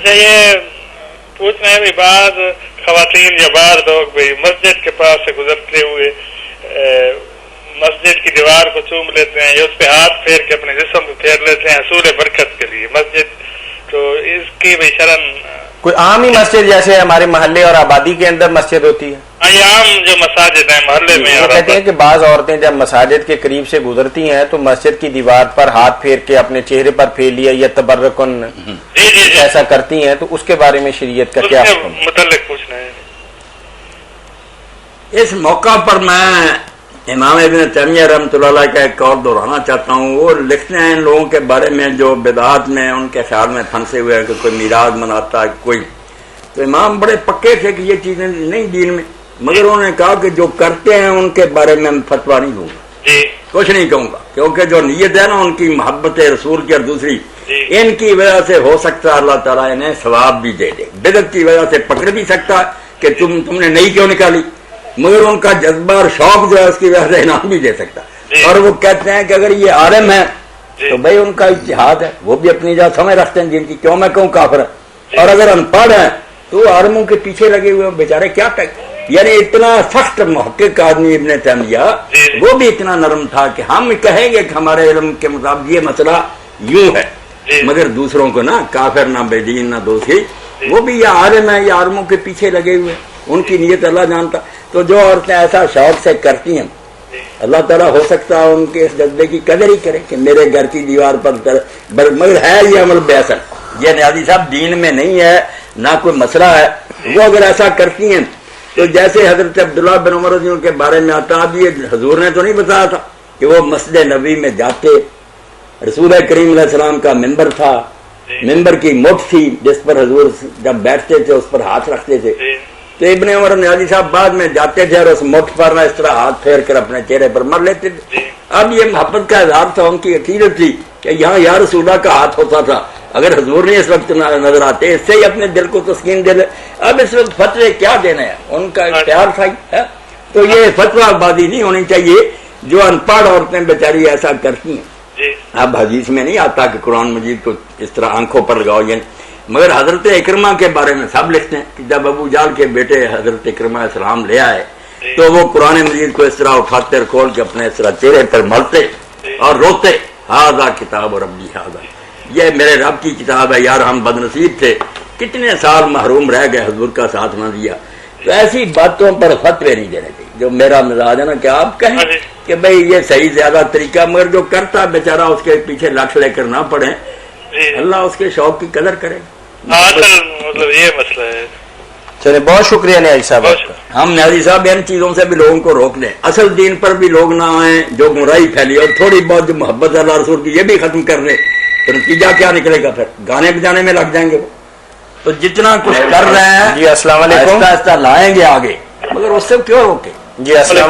اچھا یہ پوچھنا ہے بھی بعض خواتین یا بعض لوگ بھی مسجد کے پاس سے گزرتے ہوئے مسجد کی دیوار کو چوم لیتے ہیں یا اس پہ ہاتھ پھیر کے اپنے جسم کو پھیر لیتے ہیں حصول برکت کے لیے مسجد، تو اس کی بھی شرن کوئی عام ہی مسجد جیسے ہمارے محلے اور آبادی کے اندر مسجد ہوتی ہے؟ یہ عام جو مساجد ہیں محلے میں، وہ کہتے ہیں کہ بعض عورتیں جب مساجد کے قریب سے گزرتی ہیں تو مسجد کی دیوار پر ہاتھ پھیر کے اپنے چہرے پر پھیر لیا یا تبرکن ایسا کرتی ہیں، تو اس کے بارے میں شریعت کا کیا حکم ہے؟ متعلق پوچھنا ہے۔ اس موقع پر میں امام ابن تیمیہ رحمۃ اللہ علیہ کا ایک قول دہرانا چاہتا ہوں۔ وہ لکھتے ہیں ان لوگوں کے بارے میں جو بدعات میں ان کے خیال میں پھنسے ہوئے ہیں کہ کوئی میلاد مناتا ہے کوئی، تو امام بڑے پکے تھے کہ یہ چیزیں نہیں دین میں، مگر انہوں نے کہا کہ جو کرتے ہیں ان کے بارے میں فتویٰ نہیں دوں گا، کچھ نہیں کہوں گا، کیونکہ جو نیت ہے نا ان کی محبت رسول کی اور دوسری ان کی وجہ سے ہو سکتا ہے اللہ تعالیٰ انہیں ثواب بھی دے دے، بدعت کی وجہ سے پکڑ بھی سکتا ہے کہ تم نے نہیں کیوں نکالی، مگر ان کا جذبہ اور شوق جو ہے اس کی وجہ سے انعام بھی دے سکتا ہے۔ اور وہ کہتے ہیں کہ اگر یہ عالم ہے تو بھائی ان کا اجتہاد ہے، وہ بھی اپنی جگہ سمجھ رکھتے ہیں جن کی، کیوں میں کہوں کافر ہے، اور اگر ان پڑھ ہیں تو عالموں کے پیچھے لگے ہوئے بیچارے کیا کہیں، یعنی اتنا سخت محقق آدمی ابن تیمیہ وہ بھی اتنا نرم تھا کہ ہم کہیں گے کہ ہمارے علم کے مطابق یہ مسئلہ یوں ہے، مگر دوسروں کو نہ کافر نہ بے دین نہ دوسری، وہ بھی یہ عالم ہے، یہ عالموں کے پیچھے لگے ہوئے، ان کی نیت اللہ جانتا۔ تو جو عورتیں ایسا شوق سے کرتی ہیں اللہ تعالیٰ ہو سکتا ہے ان کے اس جذبے کی قدر ہی کرے کہ میرے گھر کی دیوار پر مگر ہے یہ عمل بے اثر، یہ نیازی صاحب دین میں نہیں ہے، نہ کوئی مسئلہ ہے، وہ اگر ایسا کرتی ہیں تو جیسے حضرت عبداللہ بن عمر رضی اللہ کے بارے میں آتا، اب یہ حضور نے تو نہیں بتایا تھا کہ وہ مسجد نبوی میں جاتے، رسول کریم علیہ السلام کا ممبر تھا، ممبر کی مٹھ تھی جس پر حضور جب بیٹھتے تھے اس پر ہاتھ رکھتے تھے، تو ابن عمر نیازی صاحب بعد میں جاتے تھے اور اس مٹھ پر نہ اس طرح ہاتھ پھیر کر اپنے چہرے پر مر لیتے تھے۔ اب یہ محبت کا اظہار تھا، ان کی عقیدت تھی کہ یہاں یا رسول اللہ کا ہاتھ ہوتا تھا، اگر حضور نہیں اس وقت نظر آتے اس سے ہی اپنے دل کو تسکین دے لے۔ اب اس وقت فتوے کیا دینے ہیں، ان کا اختیار تھا، تو یہ فتویٰ بازی نہیں ہونی چاہیے جو ان پڑھ عورتیں بیچاری ایسا کرتی ہیں۔ اب حدیث میں نہیں آتا کہ قرآن مجید کو اس طرح آنکھوں پر لگاؤ، یعنی مگر حضرت اکرمہ کے بارے میں سب لکھتے ہیں کہ جب ابو جہل کے بیٹے حضرت اکرمہ علیہ السلام لے آئے تو وہ قرآن مجید کو اس طرح اٹھاتے اور کھول کے اپنے اس طرح چہرے پر ملتے اور روتے، ہاذا کتاب ربی ہاذا، یہ میرے رب کی کتاب ہے، یار ہم بد نصیب تھے، کتنے سال محروم رہ گئے، حضور کا ساتھ نہ دیا۔ تو ایسی باتوں پر فتوے نہیں دینے چاہیے۔ جو میرا مزاج ہے نا کہ آپ کہیں کہ بھئی یہ صحیح زیادہ طریقہ، مگر جو کرتا بیچارہ اس کے پیچھے لکھ لے کر نہ پڑے، اللہ اس کے شوق کی قدر کرے۔ مطلب یہ مسئلہ ہے۔ چلے بہت شکریہ نیازی صاحب آپ کا۔ ہم نیازی صاحب ان چیزوں سے بھی لوگوں کو روک دیں، اصل دین پر بھی لوگ نہ آئیں، جو گمراہی پھیلی اور تھوڑی بہت جو محبت اللہ رسول کی یہ بھی ختم کر دیں، تو نتیجہ کیا نکلے گا؟ پھر گانے بجانے میں لگ جائیں گے وہ۔ تو جتنا کچھ کر رہے ہیں جی السلام علیکم، آہستہ آہستہ لائیں گے آگے، مگر اس سے کیوں روکے؟ جی السلام